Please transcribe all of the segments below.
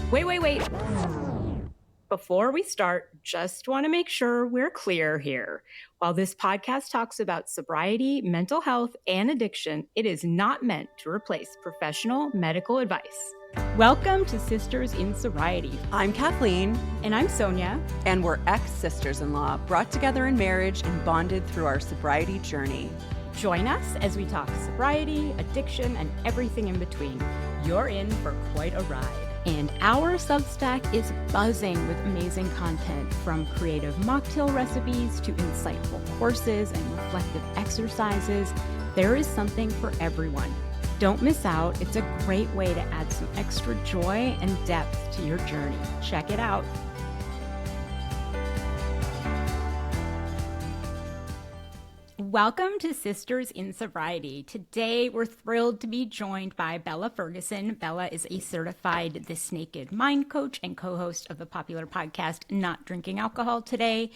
Wait. Before we start, just want to make sure we're clear here. While this podcast talks about sobriety, mental health, and addiction, it is not meant to replace professional medical advice. Welcome to Sisters in Sobriety. I'm Kathleen. And I'm Sonia. And we're ex-sisters-in-law, brought together in marriage and bonded through our sobriety journey. Join us as we talk sobriety, addiction, and everything in between. You're in for quite a ride. And our Substack is buzzing with amazing content, from creative mocktail recipes to insightful courses and reflective exercises. There is something for everyone. Don't miss out. It's a great way to add some extra joy and depth to your journey. Check it out. Welcome to Sisters in Sobriety. Today, we're thrilled to be joined by Bella Ferguson. Bella is a certified This Naked Mind coach and co-host of the popular podcast, Not Drinking Alcohol Today.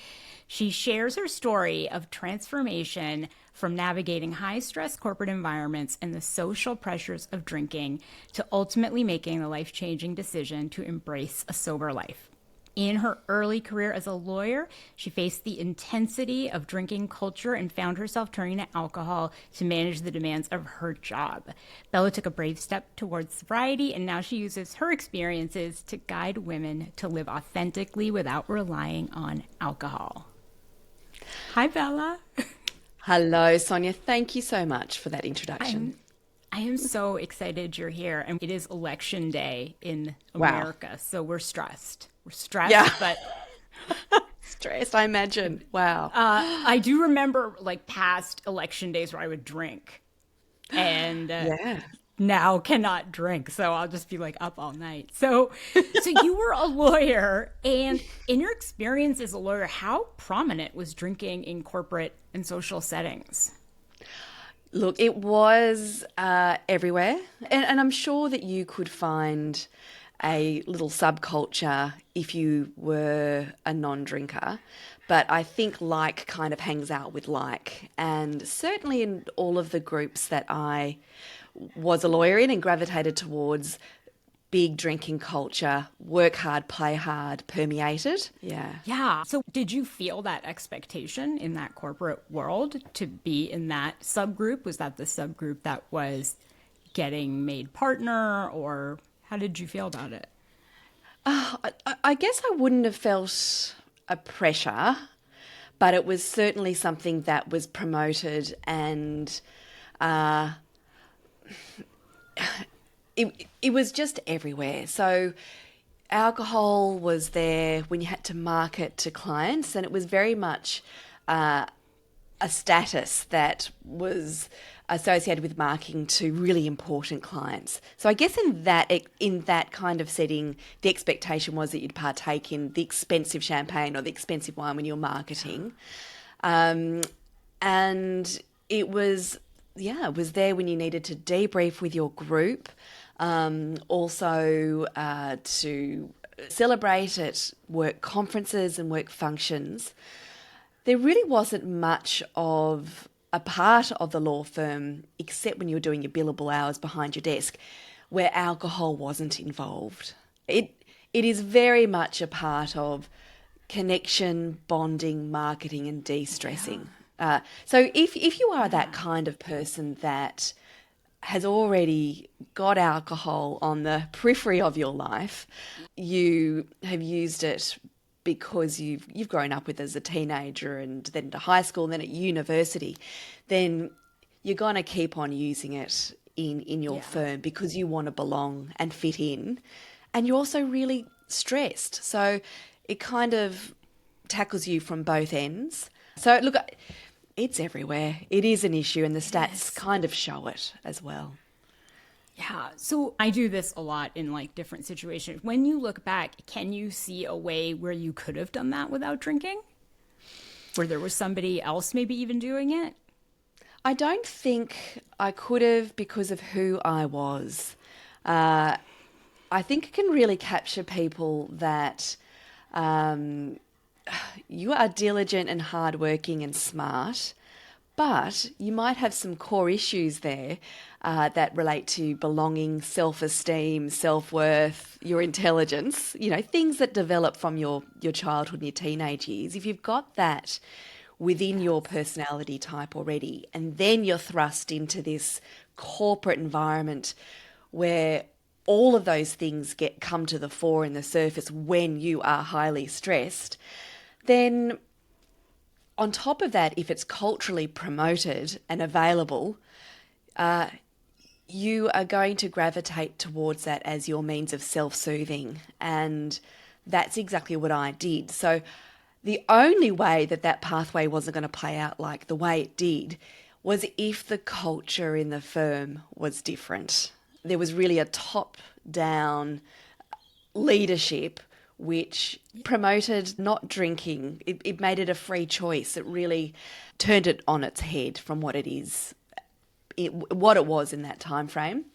She shares her story of transformation from navigating high-stress corporate environments and the social pressures of drinking to ultimately making the life-changing decision to embrace a sober life. In her early career as a lawyer, she faced the intensity of drinking culture and found herself turning to alcohol to manage the demands of her job. Bella took a brave step towards sobriety, and now she uses her experiences to guide women to live authentically without relying on alcohol. Hi, Bella. Hello, Sonia. Thank you so much for that introduction. I am so excited you're here. And it is election day in America, wow. So we're stressed. We're stressed, yeah. But stressed, I imagine. Wow. I do remember like past election days where I would drink, and now cannot drink. So I'll just be like up all night. So you were a lawyer, and in your experience as a lawyer, how prominent was drinking in corporate and social settings? Look, it was everywhere, and I'm sure that you could find a little subculture if you were a non-drinker, but I think like kind of hangs out with like, and certainly in all of the groups that I was a lawyer in and gravitated towards, big drinking culture, work hard, play hard, permeated. Yeah. So did you feel that expectation in that corporate world to be in that subgroup? Was that the subgroup that was getting made partner, or how did you feel about it? I guess I wouldn't have felt a pressure, but it was certainly something that was promoted, and it was just everywhere. So alcohol was there when you had to market to clients, and it was very much a status that was associated with marketing to really important clients. So I guess in that kind of setting, the expectation was that you'd partake in the expensive champagne or the expensive wine when you're marketing. And it was there when you needed to debrief with your group, also to celebrate at work conferences and work functions. There really wasn't much of a part of the law firm, except when you were doing your billable hours behind your desk, where alcohol wasn't involved. It is very much a part of connection, bonding, marketing, and de-stressing. So if you are that kind of person that has already got alcohol on the periphery of your life, you have used it because you've grown up with it as a teenager and then to high school and then at university, then you're going to keep on using it in your firm because you want to belong and fit in. And you're also really stressed. So it kind of tackles you from both ends. So look, it's everywhere. It is an issue, and the stats kind of show it as well. Yeah. So I do this a lot in like different situations. When you look back, can you see a way where you could have done that without drinking? Where there was somebody else maybe even doing it? I don't think I could have because of who I was. I think it can really capture people that you are diligent and hardworking and smart, But you might have some core issues there that relate to belonging, self-esteem, self-worth, your intelligence, things that develop from your childhood and your teenage years. If you've got that within your personality type already, and then you're thrust into this corporate environment where all of those things come to the fore in the surface when you are highly stressed, then on top of that, if it's culturally promoted and available, you are going to gravitate towards that as your means of self-soothing. And that's exactly what I did. So the only way that pathway wasn't going to play out like the way it did was if the culture in the firm was different. There was really a top-down leadership which promoted not drinking. It made it a free choice. It really turned it on its head from what it is, what it was in that time frame.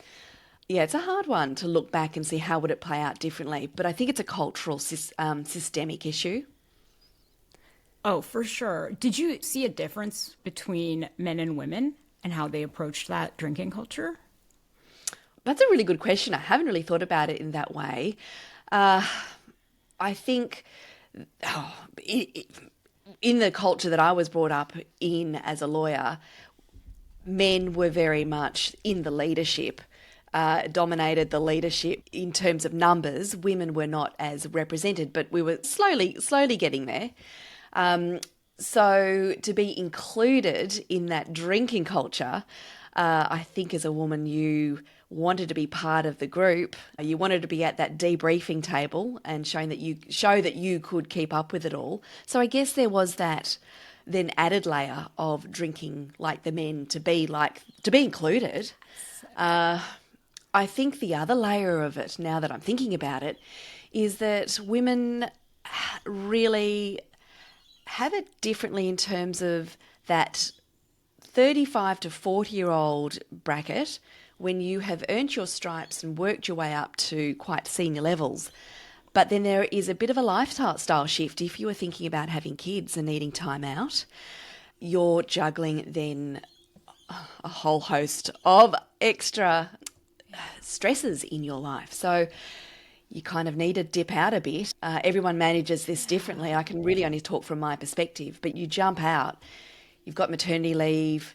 Yeah, it's a hard one to look back and see how would it play out differently, but I think it's a cultural systemic issue. Oh, for sure. Did you see a difference between men and women and how they approached that drinking culture? That's a really good question. I haven't really thought about it in that way. I think in the culture that I was brought up in as a lawyer, men were very much in the leadership, dominated the leadership in terms of numbers. Women were not as represented, but we were slowly getting there. So to be included in that drinking culture, I think as a woman you wanted to be part of the group. You wanted to be at that debriefing table and show that you could keep up with it all. So I guess there was that then added layer of drinking like the men to be included. I think the other layer of it, now that I'm thinking about it, is that women really have it differently in terms of that 35 to 40-year-old bracket when you have earned your stripes and worked your way up to quite senior levels. But then there is a bit of a lifestyle shift if you are thinking about having kids and needing time out. You're juggling then a whole host of extra stresses in your life. So you kind of need to dip out a bit. Everyone manages this differently. I can really only talk from my perspective, but you jump out, you've got maternity leave,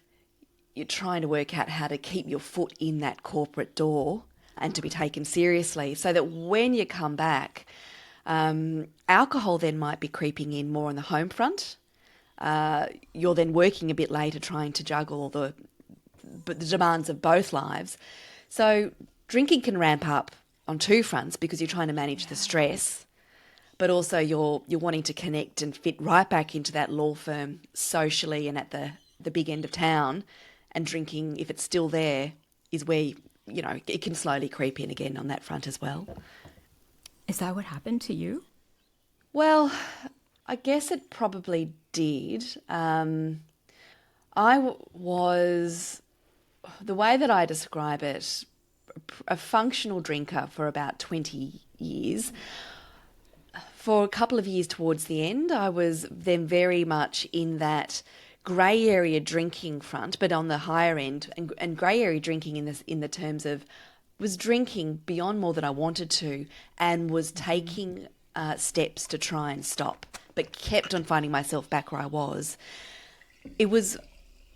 you're trying to work out how to keep your foot in that corporate door and to be taken seriously so that when you come back, alcohol then might be creeping in more on the home front. You're then working a bit later trying to juggle the demands of both lives. So drinking can ramp up on two fronts because you're trying to manage the stress, but also you're wanting to connect and fit right back into that law firm socially and at the big end of town. And drinking, if it's still there, is where, it can slowly creep in again on that front as well. Is that what happened to you? Well, I guess it probably did. I was, the way that I describe it, a functional drinker for about 20 years. For a couple of years towards the end, I was then very much in that grey area drinking front, but on the higher end, and grey area drinking in the terms of was drinking beyond more than I wanted to and was taking steps to try and stop, but kept on finding myself back where I was. It was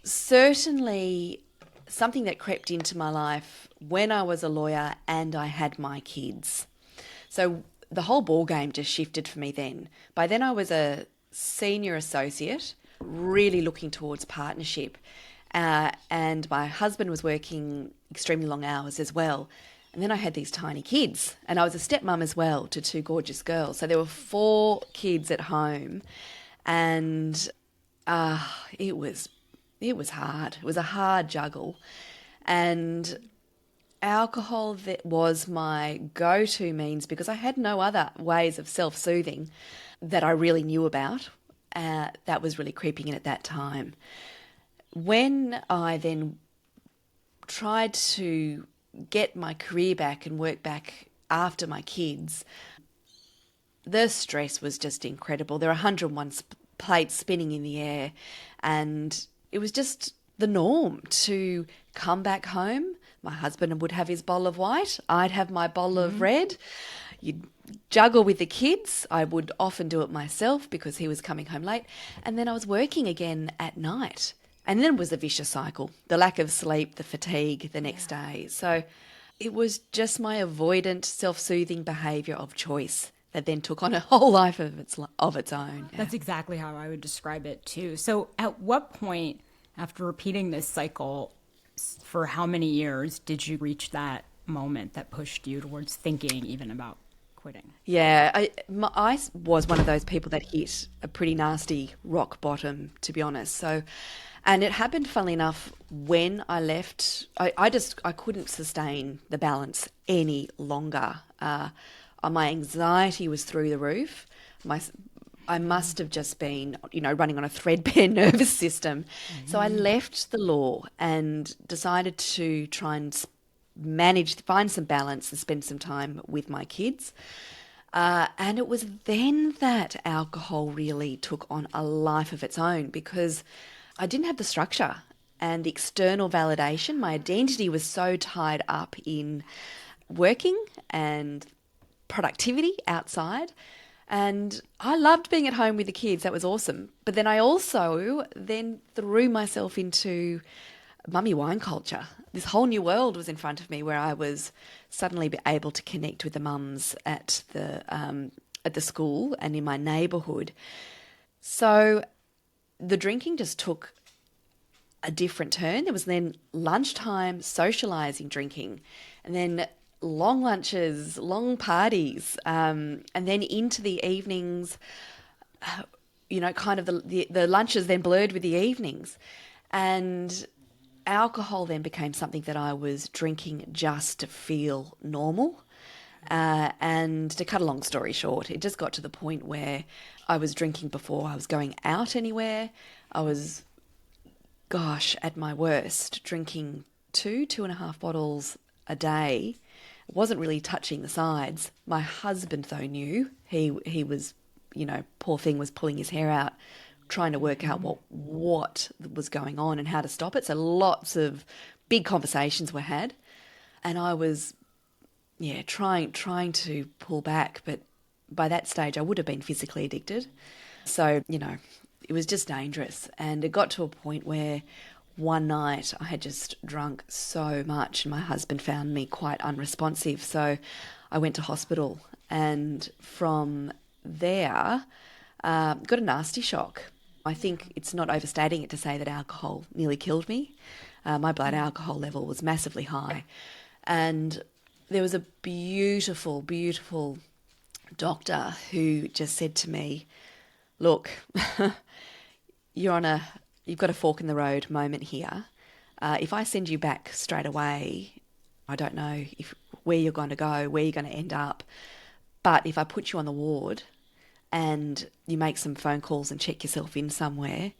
certainly something that crept into my life when I was a lawyer and I had my kids. So the whole ball game just shifted for me then. By then I was a senior associate, really looking towards partnership. And my husband was working extremely long hours as well. And then I had these tiny kids. And I was a stepmom as well to two gorgeous girls. So there were 4 kids at home. And it was hard. It was a hard juggle. And alcohol that was my go-to means because I had no other ways of self-soothing that I really knew about. That was really creeping in at that time. When I then tried to get my career back and work back after my kids, the stress was just incredible. There are 101 plates spinning in the air, and it was just the norm to come back home. My husband would have his bowl of white. I'd have my bowl of red. You'd juggle with the kids. I would often do it myself because he was coming home late. And then I was working again at night. And then it was a vicious cycle, the lack of sleep, the fatigue the next day. So it was just my avoidant, self-soothing behaviour of choice that then took on a whole life of its own. That's exactly how I would describe it too. So at what point, after repeating this cycle for how many years, did you reach that moment that pushed you towards thinking even about quitting? Yeah, I was one of those people that hit a pretty nasty rock bottom, to be honest. So, and it happened, funnily enough, when I left. I couldn't sustain the balance any longer. My anxiety was through the roof. I must have just been, running on a threadbare nervous system. So I left the law and decided to try and find some balance and spend some time with my kids. And it was then that alcohol really took on a life of its own because I didn't have the structure and the external validation. My identity was so tied up in working and productivity outside. And I loved being at home with the kids. That was awesome. But then I also then threw myself into mummy wine culture. This whole new world was in front of me where I was suddenly able to connect with the mums at the school and in my neighbourhood. So the drinking just took a different turn. There was then lunchtime socialising drinking, and then long lunches, long parties, and then into the evenings, kind of the lunches then blurred with the evenings. And alcohol then became something that I was drinking just to feel normal. And to cut a long story short, it just got to the point where I was drinking before I was going out anywhere. I was, at my worst, drinking 2.5 bottles a day. It wasn't really touching the sides. My husband, though, knew. He was, poor thing, was pulling his hair out, trying to work out what was going on and how to stop it. So lots of big conversations were had. And I was, trying to pull back. But by that stage, I would have been physically addicted. So, it was just dangerous. And it got to a point where one night I had just drunk so much and my husband found me quite unresponsive. So I went to hospital, and from there got a nasty shock. I think it's not overstating it to say that alcohol nearly killed me. My blood alcohol level was massively high. And there was a beautiful, beautiful doctor who just said to me, look, you've got a fork in the road moment here. If I send you back straight away, I don't know where you're going to go, where you're going to end up. But if I put you on the ward and you make some phone calls and check yourself in somewhere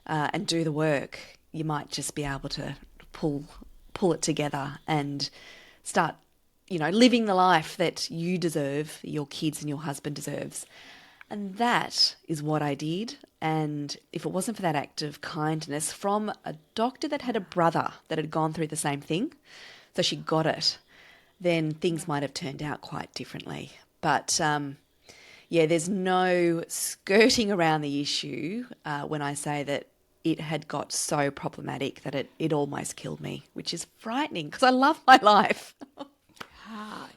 and do the work, you might just be able to pull it together and start, living the life that you deserve, your kids and your husband deserves. And that is what I did. And if it wasn't for that act of kindness from a doctor that had a brother that had gone through the same thing, so she got it, then things might have turned out quite differently. But there's no skirting around the issue when I say that it had got so problematic that it almost killed me, which is frightening because I love my life.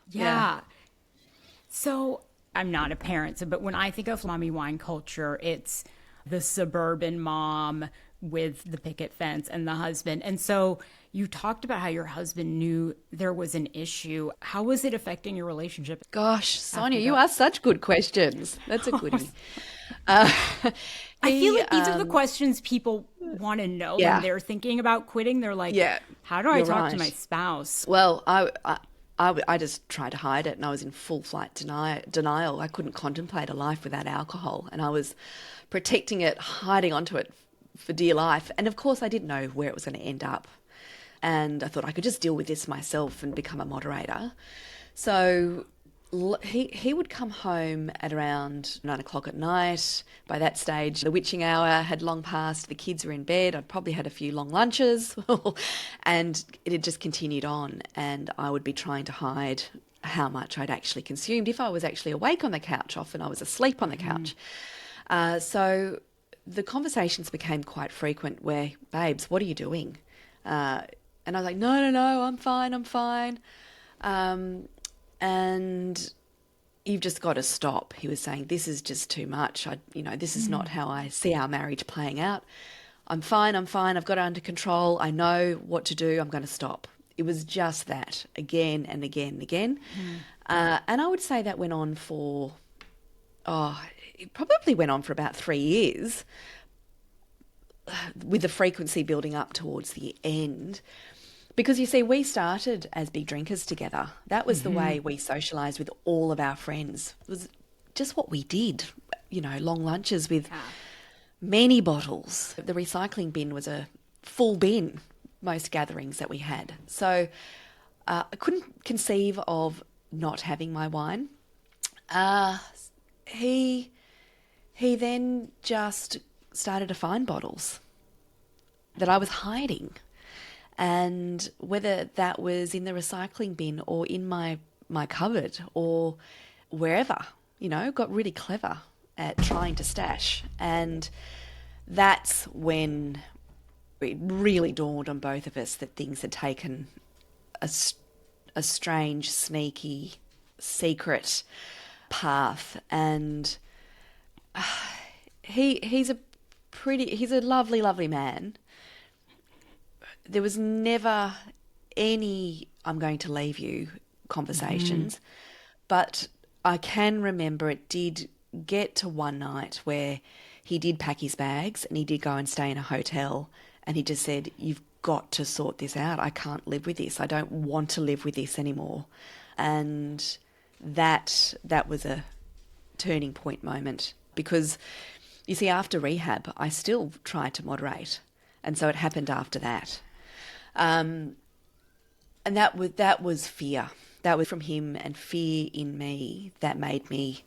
Yeah. So I'm not a parent, but when I think of mommy wine culture, it's the suburban mom with the picket fence and the husband. And so you talked about how your husband knew there was an issue. How was it affecting your relationship? Gosh, Sonia, you ask such good questions. That's a goodie. I feel like these are the questions people want to know when they're thinking about quitting. They're like, how do I talk to my spouse? Well, I just tried to hide it, and I was in full flight denial. I couldn't contemplate a life without alcohol, and I was protecting it, hiding onto it for dear life. And of course, I didn't know where it was going to end up. And I thought I could just deal with this myself and become a moderator. So he would come home at around 9 o'clock at night. By that stage, the witching hour had long passed. The kids were in bed. I'd probably had a few long lunches, and it had just continued on. And I would be trying to hide how much I'd actually consumed. If I was actually awake on the couch, often I was asleep on the couch. So the conversations became quite frequent where, babes, what are you doing? And I was like, no, I'm fine. And you've just got to stop. He was saying, this is just too much. This is not how I see our marriage playing out. I'm fine. I've got it under control. I know what to do. I'm going to stop. It was just that again and again and again. And I would say that went on for, it probably went on for about 3 years, with the frequency building up towards the end. Because you see, we started as big drinkers together. That was the way we socialised with all of our friends. It was just what we did, long lunches with many bottles. The recycling bin was a full bin, most gatherings that we had. So I couldn't conceive of not having my wine. He then just started to find bottles that I was hiding. And whether that was in the recycling bin or in my cupboard or wherever, got really clever at trying to stash. And that's when it really dawned on both of us that things had taken a strange, sneaky, secret path. And he's a lovely, lovely man. There was never any "I'm going to leave you" conversations, but I can remember it did get to one night where he did pack his bags and he did go and stay in a hotel, and he just said, "You've got to sort this out. I can't live with this. I don't want to live with this anymore." And that was a turning point moment, because you see, after rehab, I still tried to moderate, and so it happened after that. And that was fear. That was from him, and fear in me that made me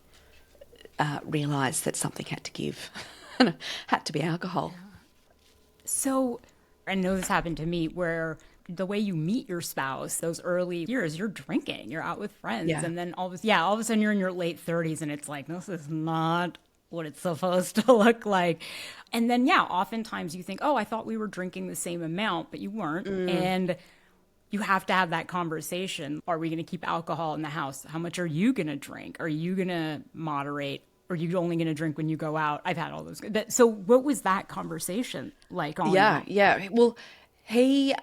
realise that something had to give. And it had to be alcohol. So I know this happened to me, where the way you meet your spouse, those early years, you're drinking, you're out with friends. Yeah. And then all of a sudden you're in your late 30s and it's like, this is not what it's supposed to look like. And then, oftentimes you think, I thought we were drinking the same amount, but you weren't. And you have to have that conversation. Are we going to keep alcohol in the house? How much are you going to drink? Are you going to moderate? Are you only going to drink when you go out? I've had all those. So what was that conversation like? Yeah. Well, he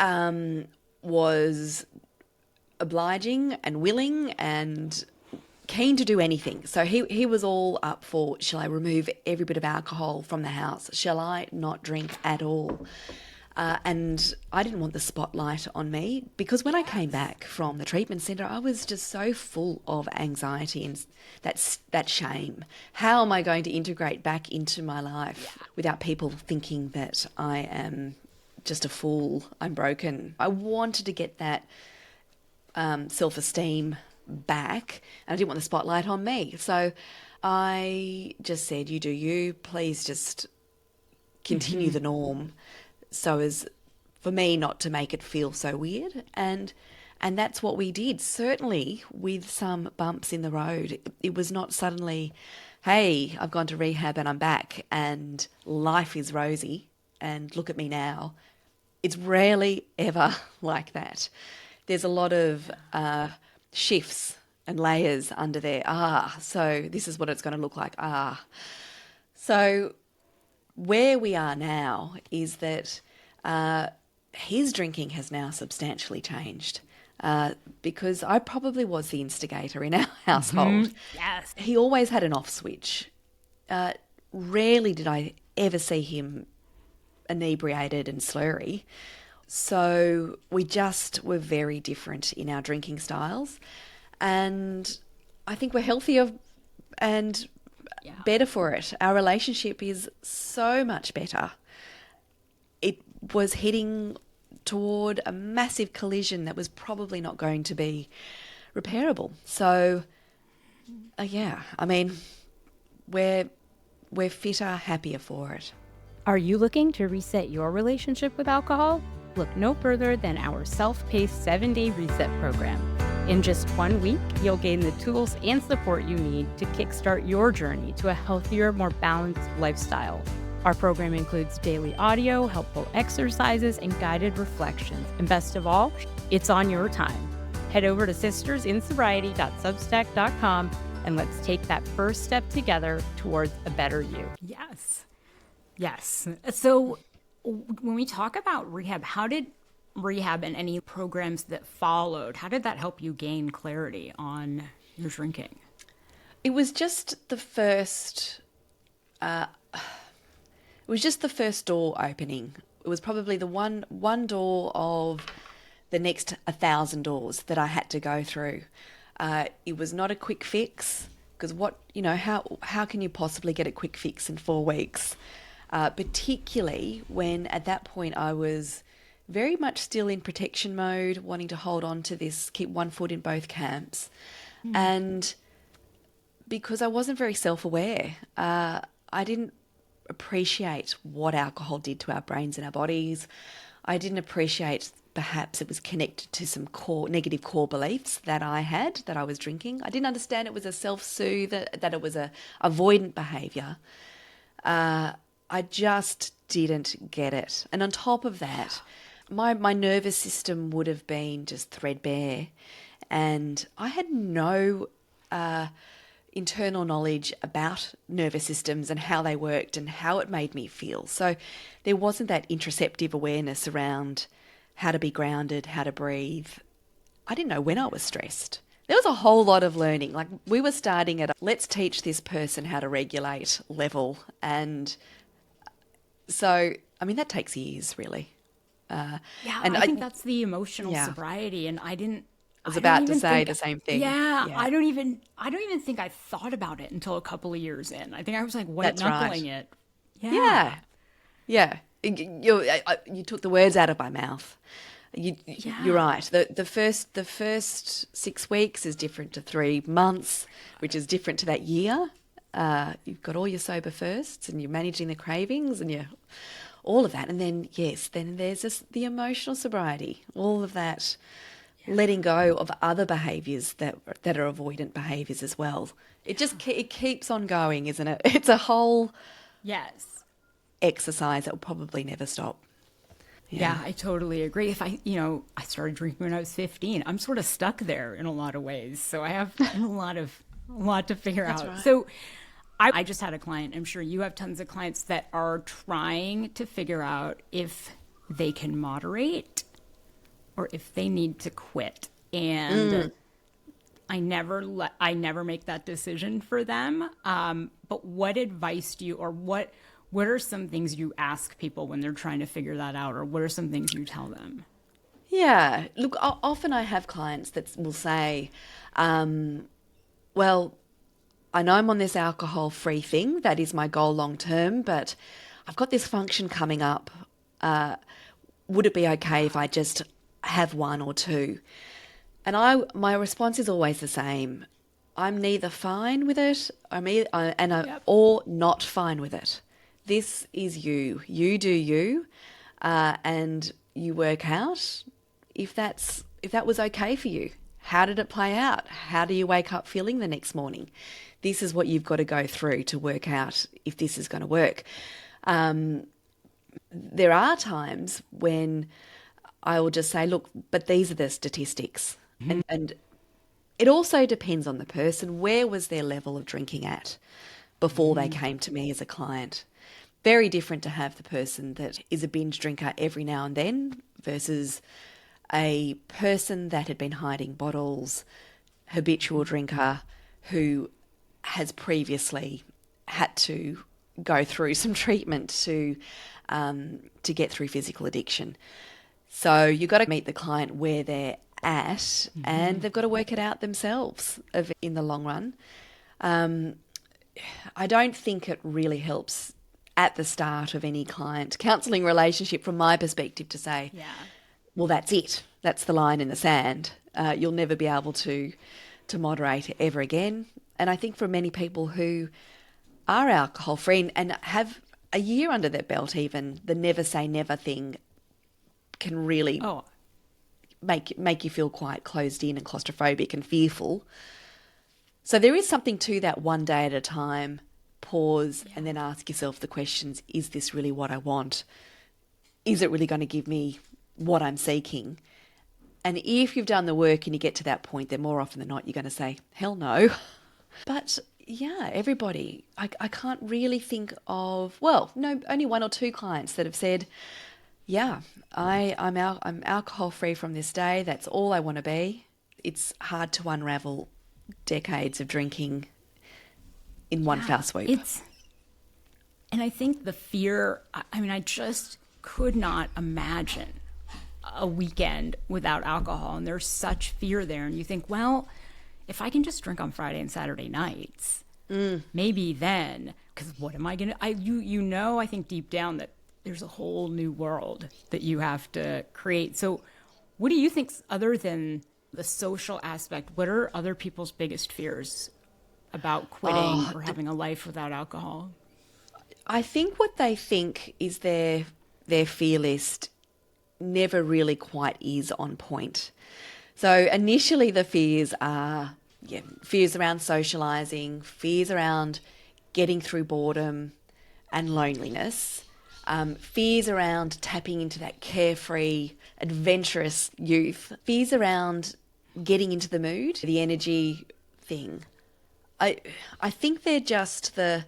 was obliging and willing and keen to do anything. So he was all up for, shall I remove every bit of alcohol from the house? Shall I not drink at all? And I didn't want the spotlight on me, because when I came back from the treatment centre, I was just so full of anxiety and that shame. How am I going to integrate back into my life without people thinking that I am just a fool, I'm broken? I wanted to get that self-esteem back, and I didn't want the spotlight on me. So I just said, you do you, please just continue the norm, so as for me not to make it feel so weird. And that's what we did, certainly with some bumps in the road. It was not suddenly, hey, I've gone to rehab and I'm back and life is rosy and look at me now. It's rarely ever like that. There's a lot of shifts and layers under there. So this is what it's going to look like. So where we are now is that his drinking has now substantially changed, because I probably was the instigator in our household. Yes. He always had an off switch. Rarely did I ever see him inebriated and slurry. So we just were very different in our drinking styles. And I think we're healthier and better for it. Our relationship is so much better. It was heading toward a massive collision that was probably not going to be repairable. So Yeah, I mean, we're fitter, happier for it. Are you looking to reset your relationship with alcohol? Look no further than our self-paced 7-day reset program. In just 1 week, you'll gain the tools and support you need to kickstart your journey to a healthier, more balanced lifestyle. Our program includes daily audio, helpful exercises, and guided reflections. And best of all, it's on your time. Head over to sistersinsobriety.substack.com and let's take that first step together towards a better you. Yes. Yes. So when we talk about rehab, how did rehab and any programs that followed, how did that help you gain clarity on your drinking? It was just the first door opening. It was probably the one door of the next 1,000 doors that I had to go through. It was not a quick fix, because how can you possibly get a quick fix in 4 weeks? Particularly when at that point I was very much still in protection mode, wanting to hold on to this, keep one foot in both camps. And because I wasn't very self-aware, I didn't appreciate what alcohol did to our brains and our bodies. I didn't appreciate perhaps it was connected to some negative core beliefs that I had, that I was drinking. I didn't understand it was a self-soothe, that it was a avoidant behaviour. I just didn't get it. And on top of that, my nervous system would have been just threadbare, and I had no internal knowledge about nervous systems and how they worked and how it made me feel. So there wasn't that interoceptive awareness around how to be grounded, how to breathe. I didn't know when I was stressed. There was a whole lot of learning. Like, we were starting at let's teach this person how to regulate level. And so, I mean, that takes years, really. I think that's the emotional sobriety. And I was about to say the same thing. Yeah, I don't even think I thought about it until a couple of years in. I think I was like white-knuckling it. Yeah. You took the words out of my mouth. You're right. The first 6 weeks is different to 3 months, which is different to that year. You've got all your sober firsts, and you're managing the cravings, and all of that. And then then there's the emotional sobriety, all of that. Letting go of other behaviours that are avoidant behaviours as well. It just it keeps on going, isn't it? It's a whole exercise that will probably never stop. Yeah, I totally agree. If I started drinking when I was 15, I'm sort of stuck there in a lot of ways. So I have a lot to figure out. Right. So I just had a client. I'm sure you have tons of clients that are trying to figure out if they can moderate or if they need to quit. And I never make that decision for them. But what advice do you, or what are some things you ask people when they're trying to figure that out, or what are some things you tell them? Yeah, look, often I have clients that will say, well, I know I'm on this alcohol-free thing, that is my goal long term, but I've got this function coming up. Would it be okay if I just have 1 or 2? And my response is always the same. I'm neither fine with it or not fine with it. This is you. You do you, and you work out if that was okay for you. How did it play out? How do you wake up feeling the next morning? This is what you've got to go through to work out if this is going to work. There are times when I will just say, look, but these are the statistics. And it also depends on the person. Where was their level of drinking at before they came to me as a client? Very different to have the person that is a binge drinker every now and then versus a person that had been hiding bottles, habitual drinker who has previously had to go through some treatment to get through physical addiction. So you've got to meet the client where they're at, and they've got to work it out themselves in the long run. I don't think it really helps at the start of any client counselling relationship, from my perspective, to say, well, that's it. That's the line in the sand. You'll never be able to moderate ever again. And I think for many people who are alcohol free and have a year under their belt, even the never say never thing can really make you feel quite closed in and claustrophobic and fearful. So there is something to that, one day at a time, pause and then ask yourself the questions, is this really what I want? Is it really going to give me what I'm seeking? And if you've done the work and you get to that point, then more often than not, you're going to say, hell no. But yeah, everybody, I can't really think of, well, no, only one or two clients that have said, yeah, I'm alcohol free from this day. That's all I want to be. It's hard to unravel decades of drinking in one foul swoop. And I think the fear, I mean, I just could not imagine a weekend without alcohol. And there's such fear there. And you think, well, if I can just drink on Friday and Saturday nights, maybe then, because what am I going to, I think deep down that there's a whole new world that you have to create. So what do you think, other than the social aspect, what are other people's biggest fears about quitting or having a life without alcohol? I think what they think is their fear list never really quite is on point. So initially the fears are fears around socializing, fears around getting through boredom and loneliness, fears around tapping into that carefree, adventurous youth, fears around getting into the mood, the energy thing. I think they're just the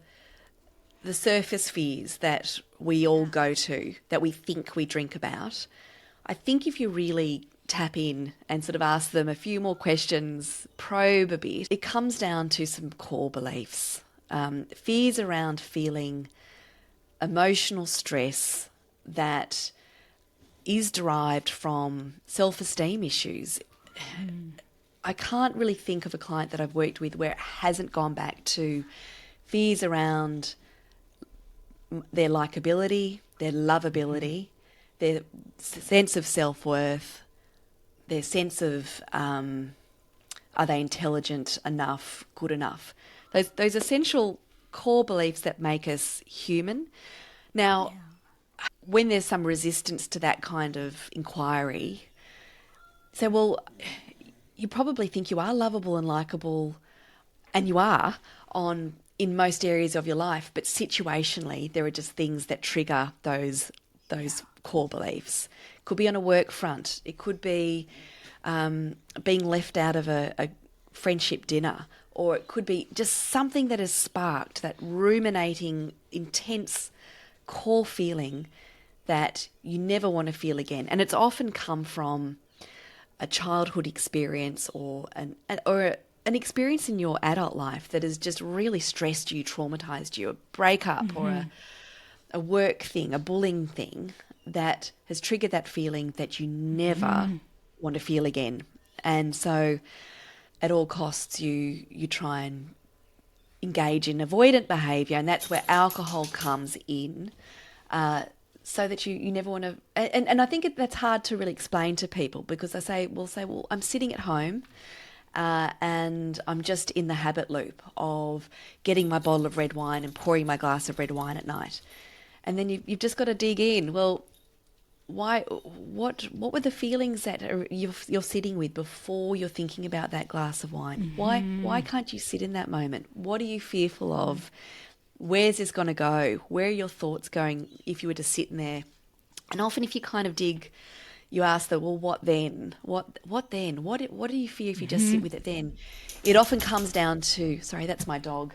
surface fears that we all go to, that we think we drink about. I think if you really tap in and sort of ask them a few more questions, probe a bit, it comes down to some core beliefs. Fears around feeling emotional stress that is derived from self-esteem issues. I can't really think of a client that I've worked with where it hasn't gone back to fears around their likability, their lovability, their sense of self-worth, their sense of are they intelligent enough, good enough. Those essential core beliefs that make us human. Now, when there's some resistance to that kind of inquiry, say, well, you probably think you are lovable and likable, and you are in most areas of your life, but situationally there are just things that trigger those core beliefs. It could be on a work front. It could be being left out of a friendship dinner, or it could be just something that has sparked that ruminating, intense core feeling that you never want to feel again. And it's often come from a childhood experience or an experience in your adult life that has just really stressed you, traumatized you, a breakup or a work thing, a bullying thing that has triggered that feeling that you never want to feel again. And so at all costs you try and engage in avoidant behaviour, and that's where alcohol comes in, so that you never want to... And I think that's hard to really explain to people, because we'll say, well, I'm sitting at home and I'm just in the habit loop of getting my bottle of red wine and pouring my glass of red wine at night. And then you've just got to dig in. Well, why? What were the feelings that you're sitting with before you're thinking about that glass of wine? Why can't you sit in that moment? What are you fearful of? Where's this going to go? Where are your thoughts going if you were to sit in there? And often if you kind of dig, you ask them, well, what then? What then? What do you fear if you just sit with it then? It often comes down to, sorry, that's my dog.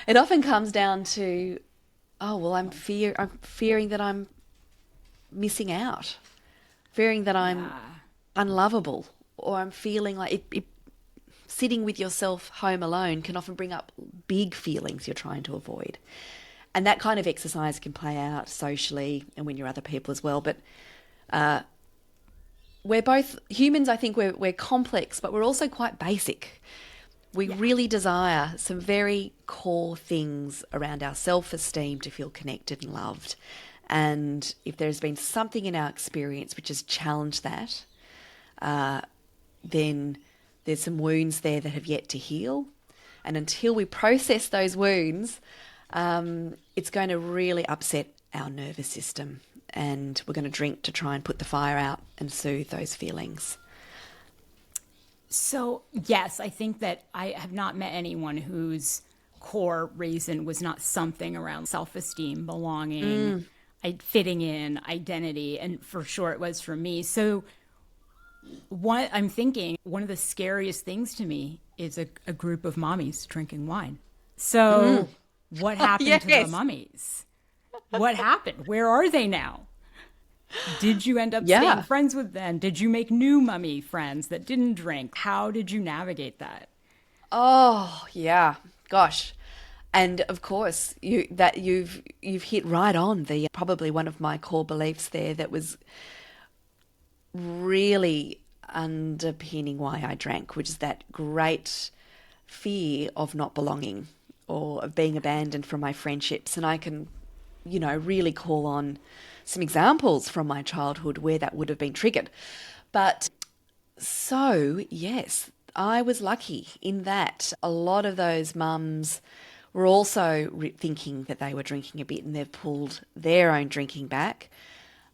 It often comes down to, oh, well, I'm fearing that I'm missing out, fearing that I'm unlovable, or I'm feeling like it sitting with yourself home alone can often bring up big feelings you're trying to avoid. And that kind of exercise can play out socially and when you're other people as well. But we're both humans. I think we're complex, but we're also quite basic. We really desire some very core things around our self-esteem to feel connected and loved. And if there's been something in our experience which has challenged that, then there's some wounds there that have yet to heal. And until we process those wounds, it's going to really upset our nervous system. And we're going to drink to try and put the fire out and soothe those feelings. So, yes, I think that I have not met anyone whose core reason was not something around self-esteem, belonging, fitting in, identity. And for sure it was for me. So what I'm thinking, one of the scariest things to me is a group of mommies drinking wine. So what happened to the mummies? What happened? Where are they now? Did you end up staying friends with them? Did you make new mummy friends that didn't drink? How did you navigate that? Oh, yeah. Gosh. And of course, you've hit right on the probably one of my core beliefs there that was really underpinning why I drank, which is that great fear of not belonging or of being abandoned from my friendships. And I can, really call on some examples from my childhood where that would have been triggered. But so, yes, I was lucky in that a lot of those mums were also thinking that they were drinking a bit and they've pulled their own drinking back.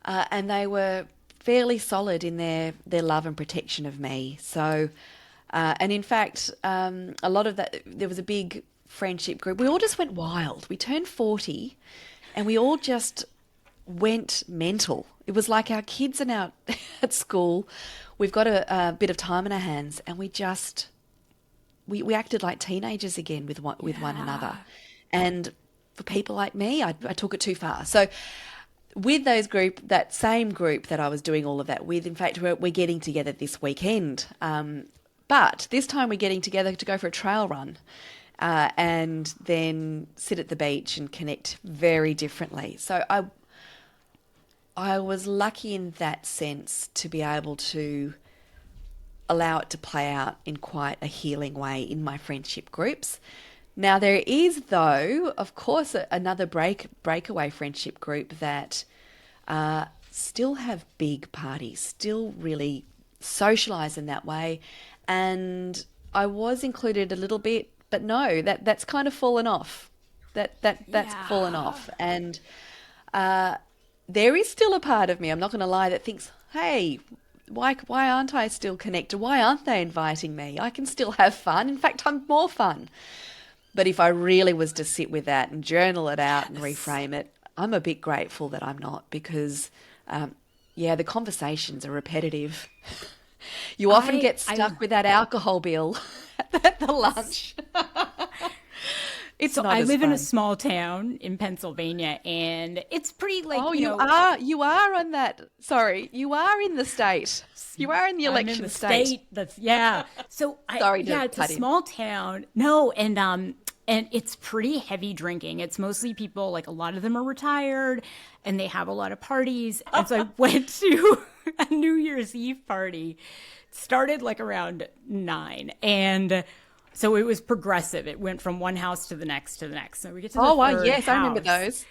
And they were fairly solid in their love and protection of me. So, and in fact, a lot of that, there was a big friendship group. We all just went wild. We turned 40 and we all just went mental. It was like our kids are now at school. We've got a bit of time in our hands and we acted like teenagers again with one another. And for people like me, I took it too far. So with that same group that I was doing all of that with, in fact, we're getting together this weekend. But this time we're getting together to go for a trail run and then sit at the beach and connect very differently. So I was lucky in that sense to be able to allow it to play out in quite a healing way in my friendship groups. Now, there is, though, of course, another breakaway friendship group that still have big parties, still really socialise in that way. And I was included a little bit, but no, that's kind of fallen off. That's fallen off. And there is still a part of me, I'm not going to lie, that thinks, hey, why aren't I still connected? Why aren't they inviting me? I can still have fun. In fact, I'm more fun. But if I really was to sit with that and journal it out and reframe it, I'm a bit grateful that I'm not because, the conversations are repetitive. You often get stuck with that alcohol bill at the lunch. It's so not I as live fun. in a small town in Pennsylvania, and it's pretty like you are on that. Sorry, you are in the state. You are in the election I'm in the state. That's So it's a cut in. small town. No, and it's pretty heavy drinking. It's mostly people, like a lot of them are retired, and they have a lot of parties. And so I went to a New Year's Eve party. Started like around 9, and so it was progressive. It went from one house to the next to the next. So we get to the third yes, house. I remember those.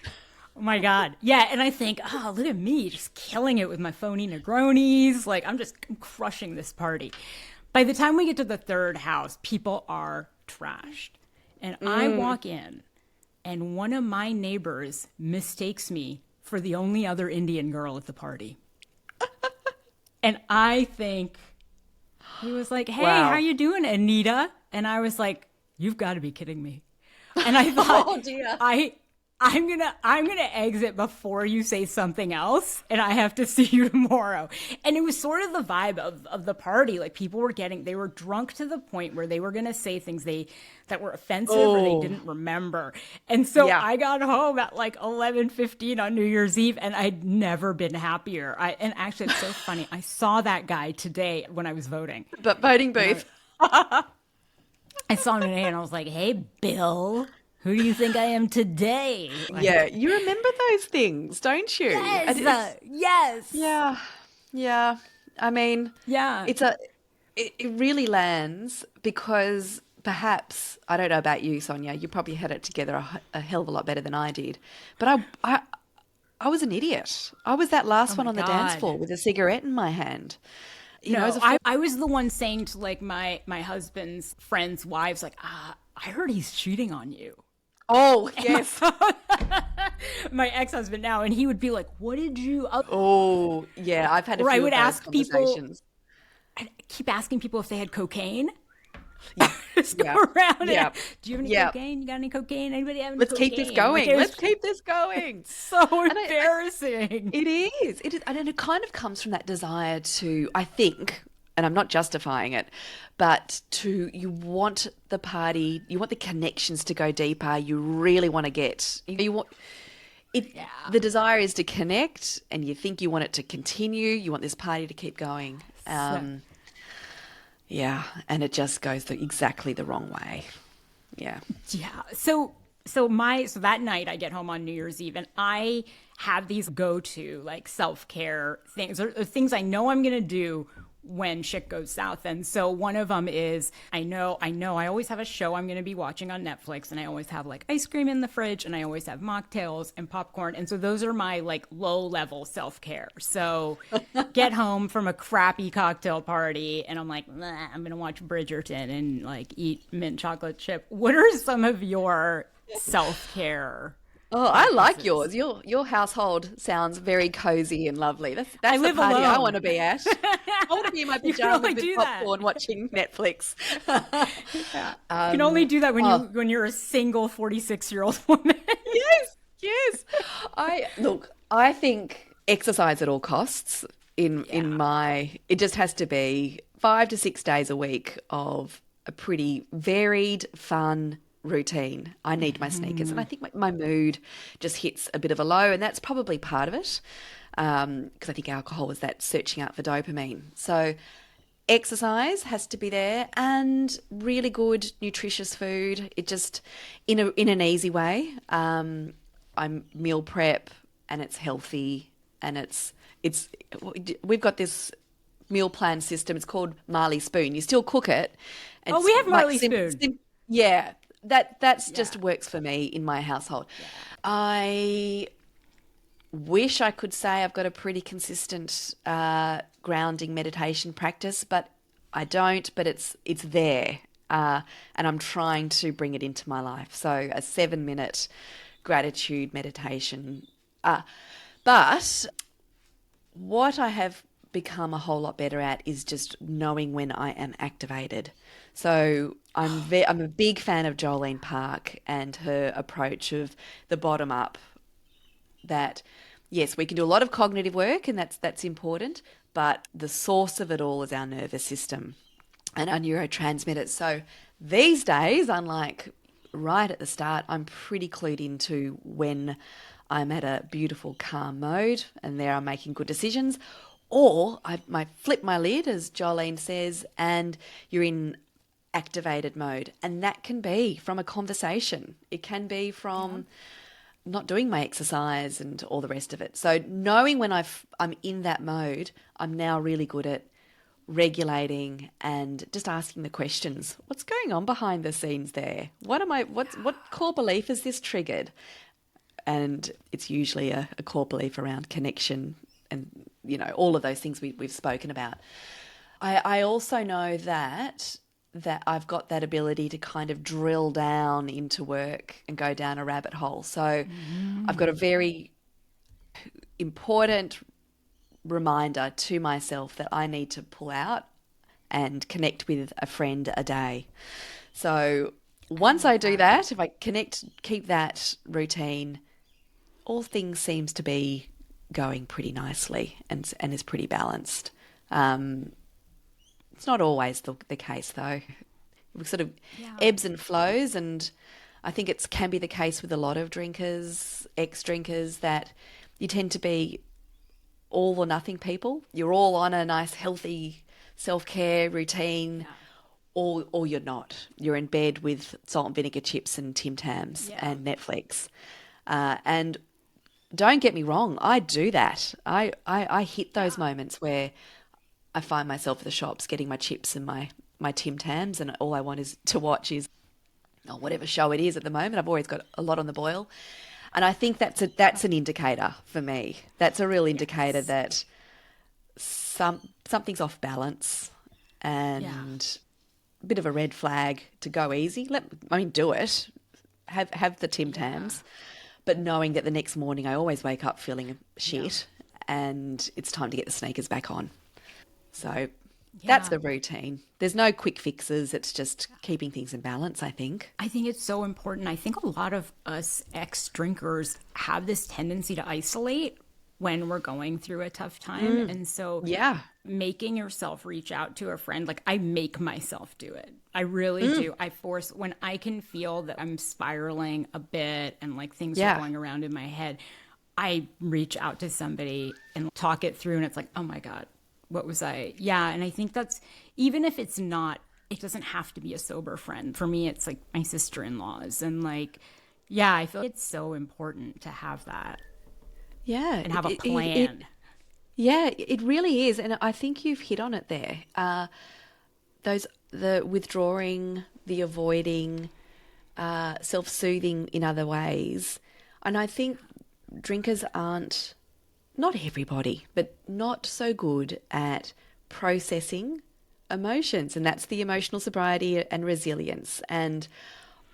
Oh my God. Yeah. And I think, oh, look at me just killing it with my phony Negronis. Like I'm crushing this party. By the time we get to the third house, people are trashed. And I walk in and one of my neighbors mistakes me for the only other Indian girl at the party. And I think he was like, hey, Wow. how you doing, Anita? And I was like, you've got to be kidding me. And I thought, Oh dear. I'm gonna exit before you say something else, and I have to see you tomorrow. And it was sort of the vibe of the party. Like people they were drunk to the point where they were gonna say things that were offensive or they didn't remember. And so I got home at like 11:15 on New Year's Eve, and I'd never been happier. And actually, it's so funny. I saw that guy today when I was voting. But voting booth. I saw him today, and I was like, "Hey, Bill." Who do you think I am today? Like, Yeah, you remember those things, don't you? Yes. Yes. Yeah. I mean, Yeah. It really lands because perhaps, I don't know about you, Sonia, you probably had it together a hell of a lot better than I did. But I was an idiot. I was that last one on the dance floor with a cigarette in my hand. No, as a I was the one saying to like my husband's friends' wives, like, I heard he's cheating on you. oh, yes. My ex-husband now, and he would be like, what did you Oh, yeah. I've had a or I few would of those ask people, conversations. I keep asking people if they had cocaine. Yeah. Just go Yeah. around and Yeah. do you have any Yeah. cocaine? You got any cocaine? Anybody have any Let's keep this cocaine? Like going. it Let's was keep this going. so And embarrassing. it is. It is. And it kind of comes from that desire to, I think, and I'm not justifying it, but you want the party, you want the connections to go deeper. You really want to you want, it, Yeah. the desire is to connect and you think you want it to continue. You want this party to keep going. So, Yeah. And it just goes exactly the wrong way. Yeah. yeah. So that night I get home on New Year's Eve and I have these go-to like self-care things or things I know I'm gonna do when shit goes south. And so one of them is I know I always have a show I'm gonna be watching on Netflix and I always have like ice cream in the fridge and I always have mocktails and popcorn. And so those are my like low level self-care. So get home from a crappy cocktail party and I'm like, I'm gonna watch Bridgerton and like eat mint chocolate chip. What are some of your self-care? Oh, I like yours. Your household sounds very cozy and lovely. That's I the live party I alone. want to be at. I want to be in my You can only pajamas with do that. popcorn watching Netflix. You can only do that when you're a single 46-year-old woman. Yes, yes. I think exercise at all costs in my it just has to be 5 to 6 days a week of a pretty varied, fun routine. I need my sneakers, and I think my mood just hits a bit of a low, and that's probably part of it because I think alcohol was that searching out for dopamine. So exercise has to be there, and really good nutritious food. It just in an easy way. I'm meal prep, and it's healthy, and it's we've got this meal plan system. It's called Marley Spoon. You still cook it. Oh, we have Marley Spoon. Yeah, that's just works for me in my household. I wish I could say I've got a pretty consistent grounding meditation practice, but I don't. But it's there, and I'm trying to bring it into my life. So a 7-minute gratitude meditation. But what I have become a whole lot better at is just knowing when I am activated. So I'm a big fan of Jolene Park and her approach of the bottom up. That yes, we can do a lot of cognitive work, and that's important, but the source of it all is our nervous system and our neurotransmitters. So these days, unlike right at the start, I'm pretty clued into when I'm at a beautiful calm mode and there I'm making good decisions, or I might flip my lid, as Jolene says, and you're in activated mode. And that can be from a conversation. It can be from not doing my exercise and all the rest of it. So knowing when I'm in that mode, I'm now really good at regulating and just asking the questions. What's going on behind the scenes there? What core belief has this triggered? And it's usually a core belief around connection and, all of those things we've spoken about. I also know that I've got that ability to kind of drill down into work and go down a rabbit hole. So I've got a very important reminder to myself that I need to pull out and connect with a friend a day. So once I do that, if I keep that routine, all things seems to be going pretty nicely and is pretty balanced. It's not always the case though. We sort of ebbs and flows, and I think it can be the case with a lot of drinkers, ex-drinkers, that you tend to be all or nothing people. You're all on a nice healthy self-care routine, or you're not. You're in bed with salt and vinegar chips and Tim Tams and Netflix. And don't get me wrong, I do that. I hit those moments where I find myself at the shops getting my chips and my Tim Tams, and all I want is to watch is whatever show it is at the moment. I've always got a lot on the boil. And I think that's an indicator for me. That's a real indicator that something's off balance Yeah. and a bit of a red flag to go easy. Do it. Have the Tim Yeah. Tams, but knowing that the next morning I always wake up feeling shit and it's time to get the sneakers back on. So that's Yeah. the routine. There's no quick fixes. It's just keeping things in balance, I think. I think it's so important. I think a lot of us ex drinkers have this tendency to isolate when we're going through a tough time. And so Yeah. making yourself reach out to a friend, like I make myself do it. I really do. I force when I can feel that I'm spiraling a bit and like things are Yeah. going around in my head, I reach out to somebody and talk it through. And it's like, oh my God, what was I? Yeah. And I think that's even if it's not, it doesn't have to be a sober friend. For me, it's like my sister in laws. And like, yeah, I feel it's so important to have that Yeah. and have a plan. Yeah, it really is. And I think you've hit on it there. The withdrawing, the avoiding, self-soothing in other ways. And I think drinkers aren't, not everybody, but not so good at processing emotions. And that's the emotional sobriety and resilience. And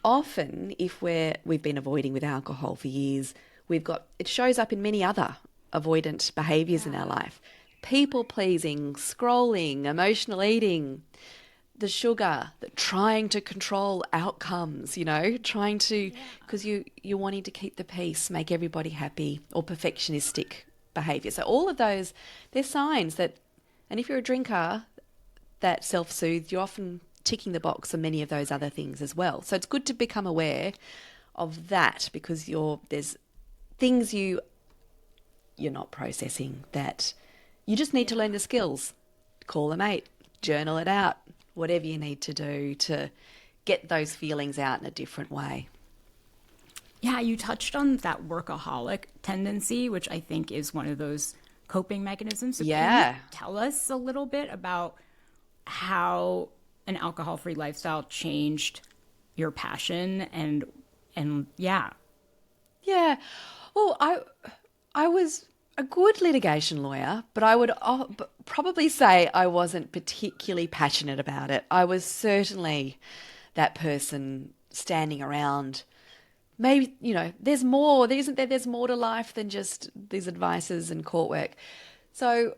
often if we've been avoiding with alcohol for years, it shows up in many other avoidant behaviors in our life. People pleasing, scrolling, emotional eating, the sugar, trying to control outcomes, trying to, because you're wanting to keep the peace, make everybody happy, or perfectionistic behavior. So all of those, they're signs that, and if you're a drinker that self-soothed, you're often ticking the box on many of those other things as well. So it's good to become aware of that because there's things you're not processing that you just need to learn the skills. Call a mate, journal it out, whatever you need to do to get those feelings out in a different way. Yeah, you touched on that workaholic tendency, which I think is one of those coping mechanisms. So can you tell us a little bit about how an alcohol-free lifestyle changed your passion and yeah. Yeah. Well, I was a good litigation lawyer, but I would probably say I wasn't particularly passionate about it. I was certainly that person standing around. Maybe, there's more, isn't there? There's more to life than just these advices and court work. So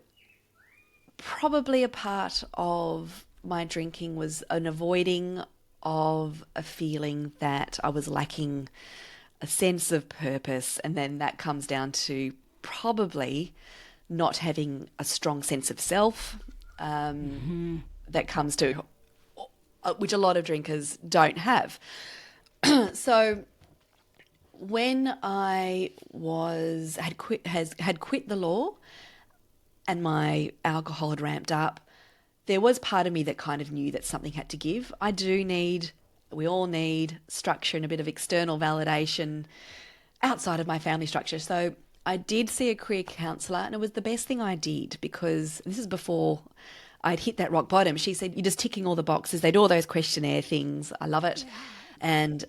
probably a part of my drinking was an avoiding of a feeling that I was lacking a sense of purpose. And then that comes down to probably not having a strong sense of self that comes to, which a lot of drinkers don't have. So when I had quit the law and my alcohol had ramped up, there was part of me that kind of knew that something had to give. We all need structure and a bit of external validation outside of my family structure. So I did see a career counsellor, and it was the best thing I did because this is before I'd hit that rock bottom. She said, you're just ticking all the boxes. They do all those questionnaire things. I love it. And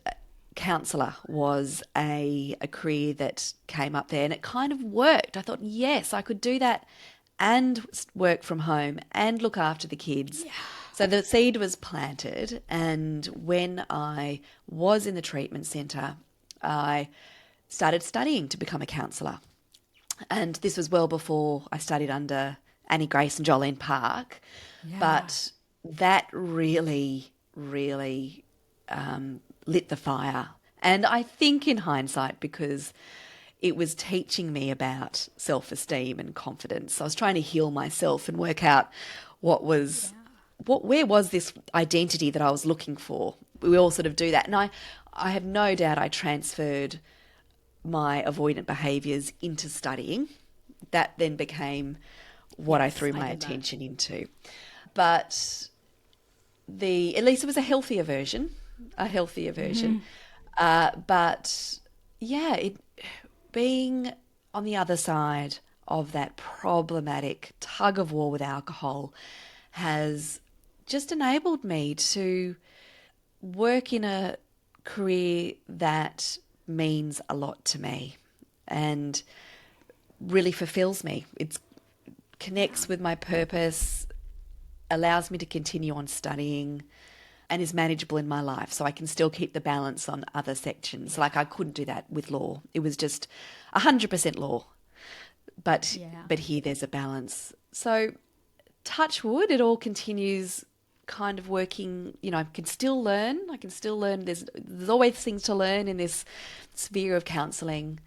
counsellor was a career that came up there, and it kind of worked. I thought, yes, I could do that and work from home and look after the kids. Yeah. So the seed was planted, and when I was in the treatment centre, I started studying to become a counsellor. And this was well before I studied under Annie Grace and Jolene Park. Yeah. But that really, really lit the fire. And I think in hindsight, because it was teaching me about self-esteem and confidence. I was trying to heal myself and work out where was this identity that I was looking for. We all sort of do that. And I have no doubt I transferred my avoidant behaviours into studying. That then became what I threw my attention into. But at least it was a healthier version. But yeah, being on the other side of that problematic tug of war with alcohol has just enabled me to work in a career that means a lot to me and really fulfills me. It's connects with my purpose, allows me to continue on studying, and is manageable in my life, so I can still keep the balance on other sections. Like I couldn't do that with law. It was just 100% law. But here there's a balance. So touch wood, it all continues kind of working. I can still learn. There's always things to learn in this sphere of counselling.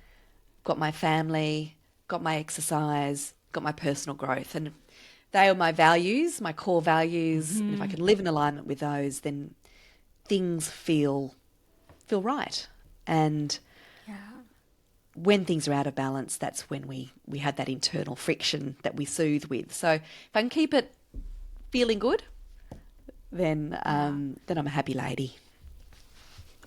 Got my family, got my exercise, got my personal growth. And they are my values, my core values. And if I can live in alignment with those, then things feel right. And when things are out of balance, that's when we have that internal friction that we soothe with. So if I can keep it feeling good, then I'm a happy lady.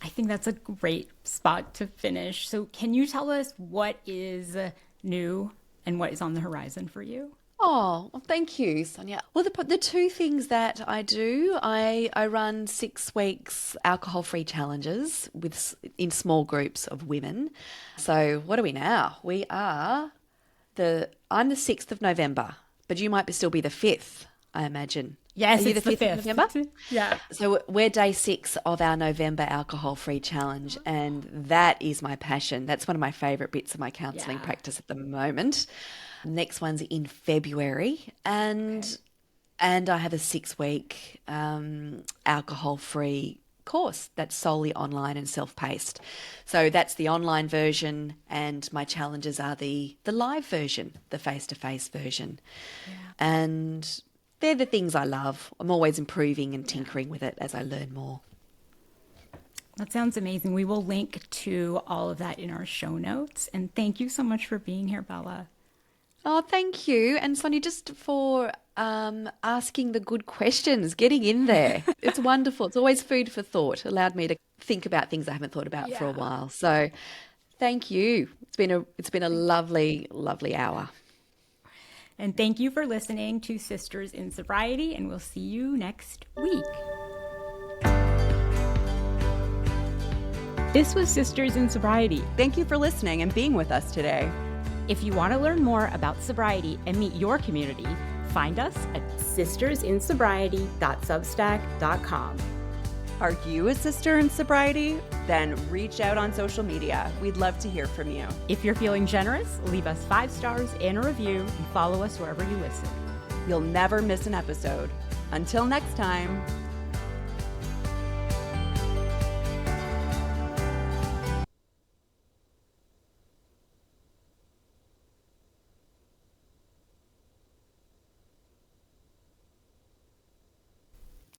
I think that's a great spot to finish. So can you tell us what is new and what is on the horizon for you? Oh, well, thank you, Sonia. Well, the two things that I do, I run 6 weeks alcohol-free challenges in small groups of women. So what are we now? I'm the 6th of November, but you might still be the 5th, I imagine. Yes, are you it's the 5th of November? Yeah. So we're day 6 of our November alcohol-free challenge, and that is my passion. That's one of my favourite bits of my counselling practice at the moment. Next one's in February, and I have a 6-week alcohol-free course that's solely online and self-paced. So that's the online version, and my challenges are the live version, the face-to-face version. Yeah. And they're the things I love. I'm always improving and tinkering with it as I learn more. That sounds amazing. We will link to all of that in our show notes. And thank you so much for being here, Bella. Oh, thank you. And Sonia, just for asking the good questions, getting in there. It's wonderful. It's always food for thought. Allowed me to think about things I haven't thought about for a while. So thank you. It's been a lovely, lovely hour. And thank you for listening to Sisters in Sobriety, and we'll see you next week. This was Sisters in Sobriety. Thank you for listening and being with us today. If you want to learn more about sobriety and meet your community, find us at sistersinsobriety.substack.com. Are you a sister in sobriety? Then reach out on social media. We'd love to hear from you. If you're feeling generous, leave us 5 stars and a review and follow us wherever you listen. You'll never miss an episode. Until next time.